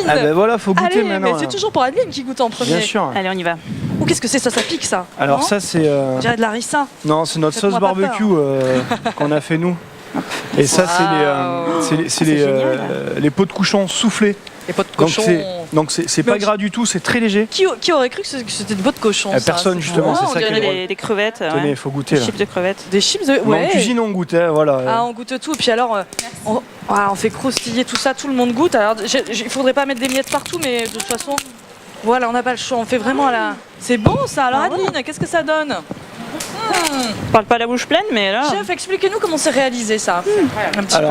Ah ben voilà, faut goûter Allez, maintenant. mais c'est toujours pour Adeline qui goûte en premier. Bien sûr. Allez, on y va. Ou qu'est-ce que c'est ça pique ça. Alors non ça c'est... On dirait de la ricin. Non, c'est notre sauce Faites-moi pas barbecue qu'on a fait nous. Et ça c'est les pots de cochon soufflés. Les pots de cochon. Donc c'est pas gras du tout, c'est très léger. Qui aurait cru que c'était des pots de cochon ça, personne justement, c'est ça qui est drôle. Des crevettes. Tenez, il faut goûter là. Des chips de crevettes. Des chips de... Ouais. En cuisine on goûte, voilà. Ah, on goûte tout. Et puis alors, on fait croustiller tout ça, tout le monde goûte. Alors, il faudrait pas mettre des miettes partout, mais de toute façon, voilà, on n'a pas le choix. On fait vraiment à la... C'est bon ça. Alors Adeline, qu'est-ce que ça donne? On parle pas la bouche pleine, mais là... Chef, expliquez-nous comment c'est réalisé ça. Un petit peu.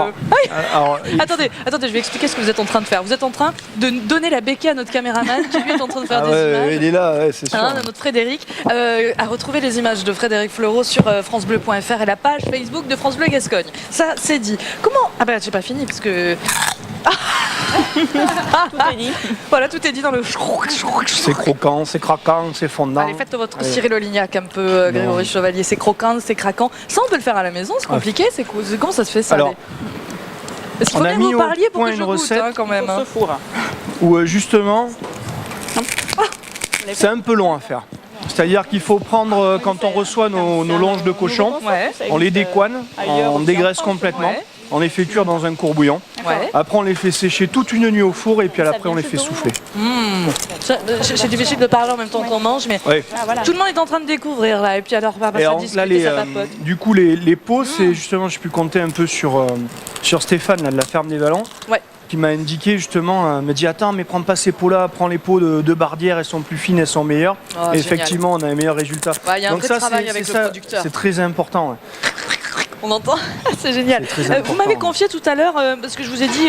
Attendez, je vais expliquer ce que vous êtes en train de faire. Vous êtes en train de donner la béquille à notre caméraman qui lui est en train de faire des images. Il est là, c'est sûr. Notre Frédéric. À retrouver les images de Frédéric Fleureau sur francebleu.fr et la page Facebook de France Bleu Gascogne. Ça, c'est dit. Comment... Ah bah j'ai pas fini parce que... Tout est dit. Voilà, tout est dit dans le... C'est croquant, c'est craquant, c'est fondant. Allez, faites votre Cyril Olignac un peu, Grégory Chevalier. C'est croquant, c'est craquant. Ça, on peut le faire à la maison, c'est compliqué. C'est comment ça se fait ça? Alors, est-ce qu'il faut bien vous parliez pour que je goûte quand même Pour ce four. Où justement, c'est un peu long à faire. C'est-à-dire qu'il faut prendre, quand on reçoit nos longes de cochon, on les décoine, on dégraisse complètement. On les fait cuire dans un courbouillon. Après, on les fait sécher toute une nuit au four et puis après, on les fait souffler. C'est difficile de parler en même temps qu'on mange, mais tout le monde est en train de découvrir là. Et puis alors, ça discute, ça papote. Du coup, les pots, c'est justement, j'ai pu compter un peu sur Stéphane là, de la ferme des Vallons. Qui m'a indiqué justement, me dit attends mais prends pas ces pots là, prends les pots de Bardière, elles sont plus fines, elles sont meilleures. Et effectivement on a un meilleur résultat. Il y a un vrai travail avec le producteur. C'est très important. On entend. C'est génial. Vous m'avez confié tout à l'heure, parce que je vous ai dit,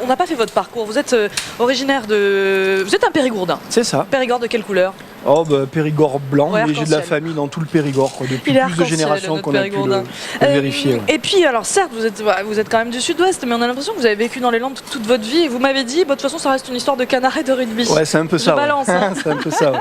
on n'a pas fait votre parcours, vous êtes originaire de... Vous êtes un Périgourdin. C'est ça. Périgord de quelle couleur? Oh bah Périgord blanc, mais j'ai de la famille dans tout le Périgord quoi, depuis plus de générations qu'on a pu le vérifier. Et puis alors certes vous êtes quand même du sud-ouest, mais on a l'impression que vous avez vécu dans les Landes toute votre vie et vous m'avez dit, de toute façon ça reste une histoire de canard et de rugby. Ouais c'est un peu ça. Balance, c'est un peu ça.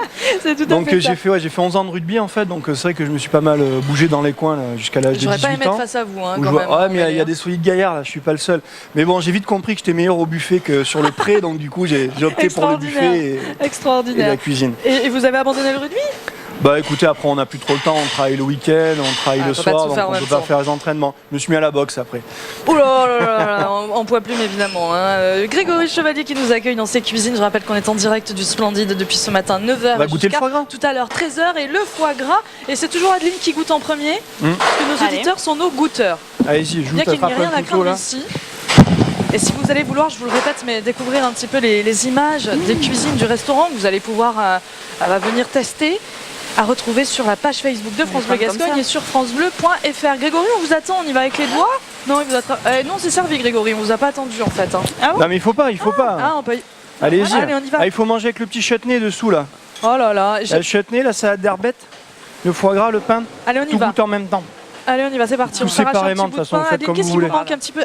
C'est tout donc j'ai fait 11 ans de rugby en fait, donc c'est vrai que je me suis pas mal bougé dans les coins jusqu'à l'âge de 18 ans. J'aurais pas aimé être face à vous quand même. Ouais mais il y a des solides gaillards là, je suis pas le seul. Mais bon j'ai vite compris que j'étais meilleur au buffet que sur le pré, donc du coup j'ai opté pour le buffet et la cuisine. Et vous avez abandonné le rugby? Bah écoutez, après on n'a plus trop le temps, on travaille le week-end, on travaille le soir, donc on ne peut pas faire les entraînements. Je me suis mis à la boxe après. Ouh là, en poids plume évidemment. Grégory Chevalier qui nous accueille dans ses cuisines. Je rappelle qu'on est en direct du Splendide depuis ce matin 9h. On va goûter le foie gras. Tout à l'heure 13h et le foie gras. Et c'est toujours Adeline qui goûte en premier, parce que nos auditeurs sont nos goûteurs. Allez-y, je vous bien qu'il n'y ait rien à craindre là. ici. Et si vous allez vouloir, je vous le répète, mais découvrir un petit peu les images des cuisines du restaurant que vous allez pouvoir venir tester, à retrouver sur la page Facebook de France Bleu Gascogne et sur francebleu.fr. Grégory, on vous attend, on y va avec les doigts? Non, non, c'est servi Grégory, on vous a pas attendu en fait. Ah bon? Non mais il faut pas. On peut... Allez-y. Allez, on y va. Il faut manger avec le petit chutney dessous là. Oh là là. Le chutney, la salade d'herbette, le foie gras, le pain. Allez, on y va. Tout goûte en même temps. Allez, on y va, c'est parti. Tout séparément de toute façon, faites comme vous voulez. Qu'est-ce qui vous manque un petit peu?